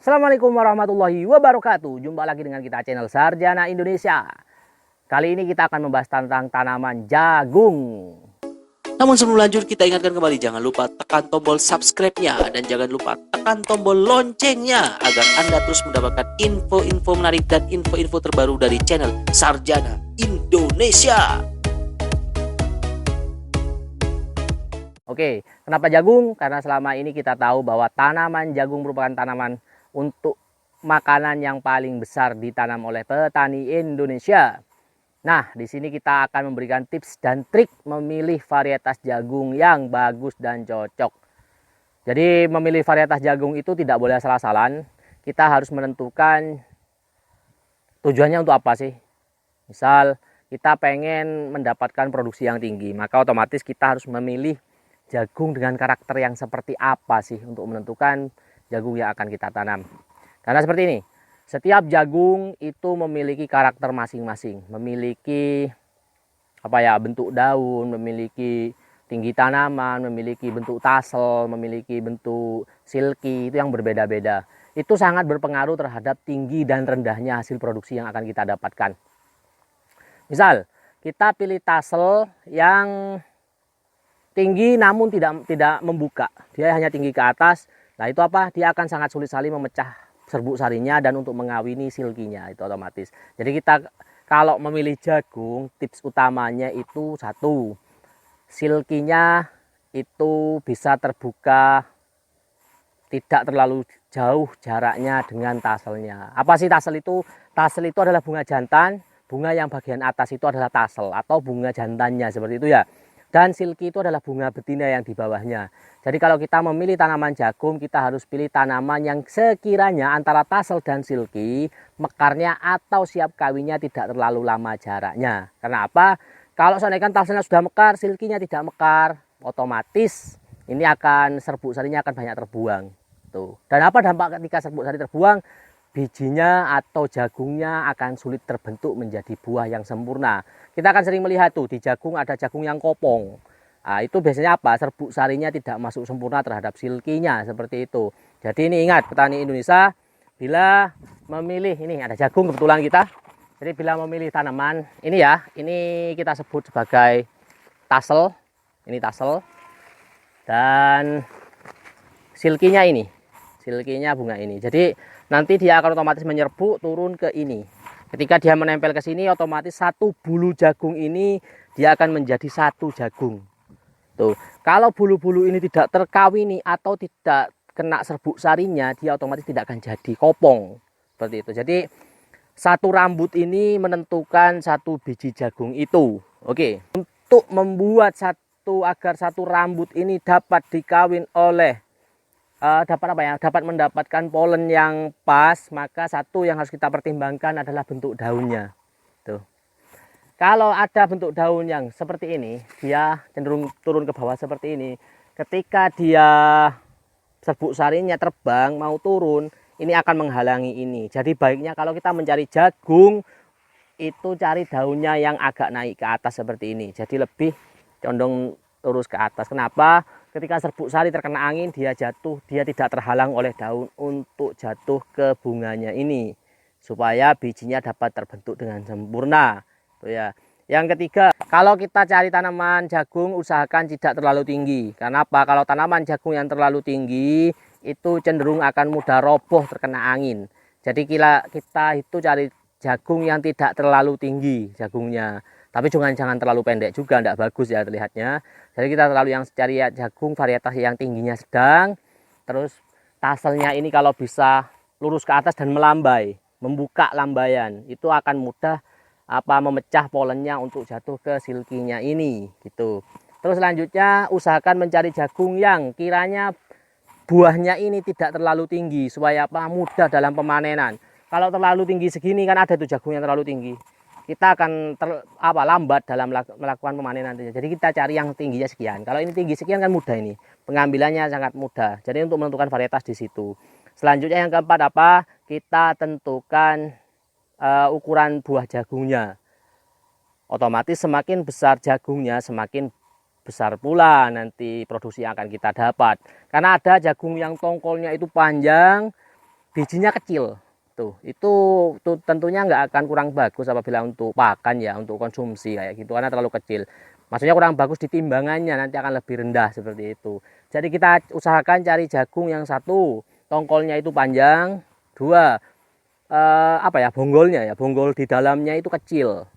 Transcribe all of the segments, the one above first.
Assalamualaikum warahmatullahi wabarakatuh. Jumpa lagi dengan kita channel Sarjana Indonesia. Kali ini kita akan membahas tentang tanaman jagung. Namun sebelum lanjut, kita ingatkan kembali jangan lupa tekan tombol subscribe-nya dan jangan lupa tekan tombol loncengnya agar Anda terus mendapatkan info-info menarik dan info-info terbaru dari channel Sarjana Indonesia. Oke, kenapa jagung? Karena selama ini kita tahu bahwa tanaman jagung merupakan tanaman untuk makanan yang paling besar ditanam oleh petani Indonesia. Nah, di sini kita akan memberikan tips dan trik memilih varietas jagung yang bagus dan cocok. Jadi memilih varietas jagung itu tidak boleh asal-asalan. Kita harus menentukan tujuannya untuk apa sih. Misal kita pengen mendapatkan produksi yang tinggi, maka otomatis kita harus memilih jagung dengan karakter yang seperti apa sih untuk menentukan jagung yang akan kita tanam. Karena seperti ini, setiap jagung itu memiliki karakter masing-masing, memiliki bentuk daun, memiliki tinggi tanaman, memiliki bentuk tasel, memiliki bentuk silky, itu yang berbeda-beda. Itu sangat berpengaruh terhadap tinggi dan rendahnya hasil produksi yang akan kita dapatkan. Misal, kita pilih tasel yang tinggi namun tidak membuka, dia hanya tinggi ke atas. Nah itu apa? Dia akan sangat sulit sekali memecah serbuk sarinya dan untuk mengawini silkinya, itu otomatis. Jadi kita kalau memilih jagung, tips utamanya itu satu, silkinya itu bisa terbuka, tidak terlalu jauh jaraknya dengan taselnya. Apa sih tasel itu? Tasel itu adalah bunga jantan, bunga yang bagian atas itu adalah tasel atau bunga jantannya, seperti itu ya. Dan silky itu adalah bunga betina yang di bawahnya. Jadi kalau kita memilih tanaman jagung, kita harus pilih tanaman yang sekiranya antara tasel dan silky, mekarnya atau siap kawinnya tidak terlalu lama jaraknya. Karena apa? Kalau seandainya taselnya sudah mekar, silkinya tidak mekar, otomatis ini akan serbuk sarinya akan banyak terbuang. Tuh. Dan apa dampak ketika serbuk sari terbuang? Bijinya atau jagungnya akan sulit terbentuk menjadi buah yang sempurna. Kita akan sering melihat tuh di jagung ada jagung yang kopong. Nah, itu biasanya apa? Serbuk sarinya tidak masuk sempurna terhadap silkinya, seperti itu. Jadi ini ingat, petani Indonesia bila memilih, ini ada jagung kebetulan kita. Jadi bila memilih tanaman, ini ya, ini kita sebut sebagai tasel. Ini tasel. Dan silkinya ini. Silkinya bunga ini. Jadi nanti dia akan otomatis menyerbuk turun ke ini. Ketika dia menempel ke sini, otomatis satu bulu jagung ini dia akan menjadi satu jagung. Tuh, kalau bulu-bulu ini tidak terkawini atau tidak kena serbuk sarinya, dia otomatis tidak akan jadi kopong. Seperti itu. Jadi satu rambut ini menentukan satu biji jagung itu. Oke. Untuk membuat agar satu rambut ini dapat dikawin oleh dapat mendapatkan polen yang pas, maka satu yang harus kita pertimbangkan adalah bentuk daunnya. Tuh. Kalau ada bentuk daun yang seperti ini, dia cenderung turun ke bawah seperti ini. Ketika dia serbuk sarinya terbang mau turun, ini akan menghalangi ini. Jadi baiknya kalau kita mencari jagung, itu cari daunnya yang agak naik ke atas seperti ini. Jadi lebih condong lurus ke atas. Kenapa? Ketika serbuk sari terkena angin, dia jatuh, dia tidak terhalang oleh daun untuk jatuh ke bunganya ini, supaya bijinya dapat terbentuk dengan sempurna. Tuh ya. Yang ketiga, kalau kita cari tanaman jagung, usahakan tidak terlalu tinggi. Karena apa? Kalau tanaman jagung yang terlalu tinggi, itu cenderung akan mudah roboh terkena angin. Jadi kita itu cari jagung yang tidak terlalu tinggi jagungnya. Tapi jangan terlalu pendek juga, tidak bagus ya terlihatnya. Jadi kita terlalu yang cari jagung varietas yang tingginya sedang. Terus taselnya ini kalau bisa lurus ke atas dan melambai, membuka lambaian, itu akan mudah memecah polennya untuk jatuh ke silkinya ini gitu. Terus selanjutnya usahakan mencari jagung yang kiranya buahnya ini tidak terlalu tinggi supaya mudah dalam pemanenan. Kalau terlalu tinggi segini kan ada tuh jagung yang terlalu tinggi, kita akan lambat dalam melakukan pemanenan. Jadi kita cari yang tingginya sekian. Kalau ini tinggi sekian kan mudah, ini pengambilannya sangat mudah. Jadi untuk menentukan varietas di situ. Selanjutnya yang keempat kita tentukan ukuran buah jagungnya. Otomatis semakin besar jagungnya, semakin besar pula nanti produksi yang akan kita dapat. Karena ada jagung yang tongkolnya itu panjang, bijinya kecil. Tuh, itu tentunya nggak akan kurang bagus apabila untuk pakan ya, untuk konsumsi kayak gitu, karena terlalu kecil. Maksudnya kurang bagus di timbangannya, nanti akan lebih rendah seperti itu. Jadi kita usahakan cari jagung yang satu, tongkolnya itu panjang, dua, bonggolnya ya, bonggol di dalamnya itu kecil.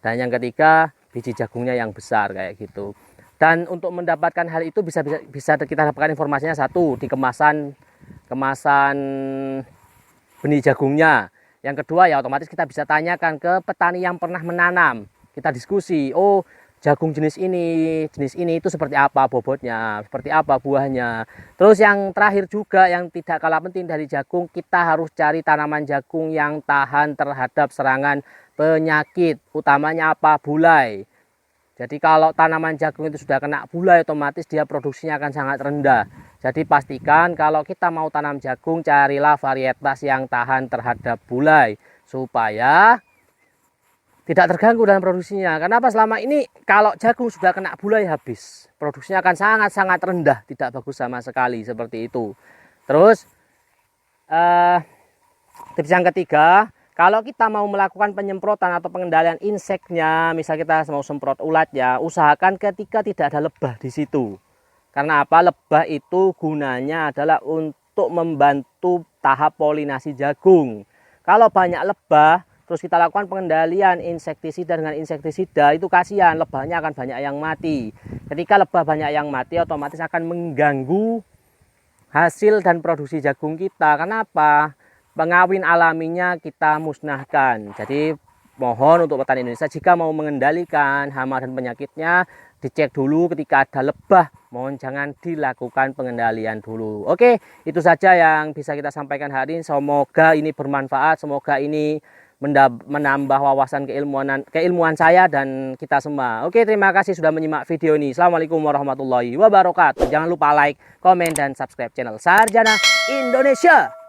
Dan yang ketiga, biji jagungnya yang besar kayak gitu. Dan untuk mendapatkan hal itu bisa kita dapatkan informasinya satu di kemasan benih jagungnya. Yang kedua ya otomatis kita bisa tanyakan ke petani yang pernah menanam. Kita diskusi, oh jagung jenis ini itu seperti apa bobotnya, seperti apa buahnya. Terus yang terakhir juga yang tidak kalah penting dari jagung, kita harus cari tanaman jagung yang tahan terhadap serangan penyakit, utamanya apa? Bulai. Jadi kalau tanaman jagung itu sudah kena bulai, otomatis dia produksinya akan sangat rendah. Jadi pastikan kalau kita mau tanam jagung, carilah varietas yang tahan terhadap bulai supaya tidak terganggu dalam produksinya. Kenapa? Selama ini kalau jagung sudah kena bulai habis, produksinya akan sangat-sangat rendah, tidak bagus sama sekali seperti itu. Terus tips yang ketiga, kalau kita mau melakukan penyemprotan atau pengendalian inseknya, misal kita mau semprot ulat ya, usahakan ketika tidak ada lebah di situ. Karena apa? Lebah itu gunanya adalah untuk membantu tahap polinasi jagung. Kalau banyak lebah, terus kita lakukan pengendalian insektisida dengan insektisida, itu kasihan, lebahnya akan banyak yang mati. Ketika lebah banyak yang mati, otomatis akan mengganggu hasil dan produksi jagung kita. Kenapa? Pengawin alaminya kita musnahkan. Jadi mohon untuk petani Indonesia jika mau mengendalikan hama dan penyakitnya, dicek dulu ketika ada lebah, mohon jangan dilakukan pengendalian dulu. Oke, itu saja yang bisa kita sampaikan hari ini. Semoga ini bermanfaat, semoga ini menambah wawasan keilmuan saya dan kita semua. Oke, terima kasih sudah menyimak video ini. Assalamualaikum warahmatullahi wabarakatuh. Jangan lupa like, komen, dan subscribe channel Sarjana Indonesia.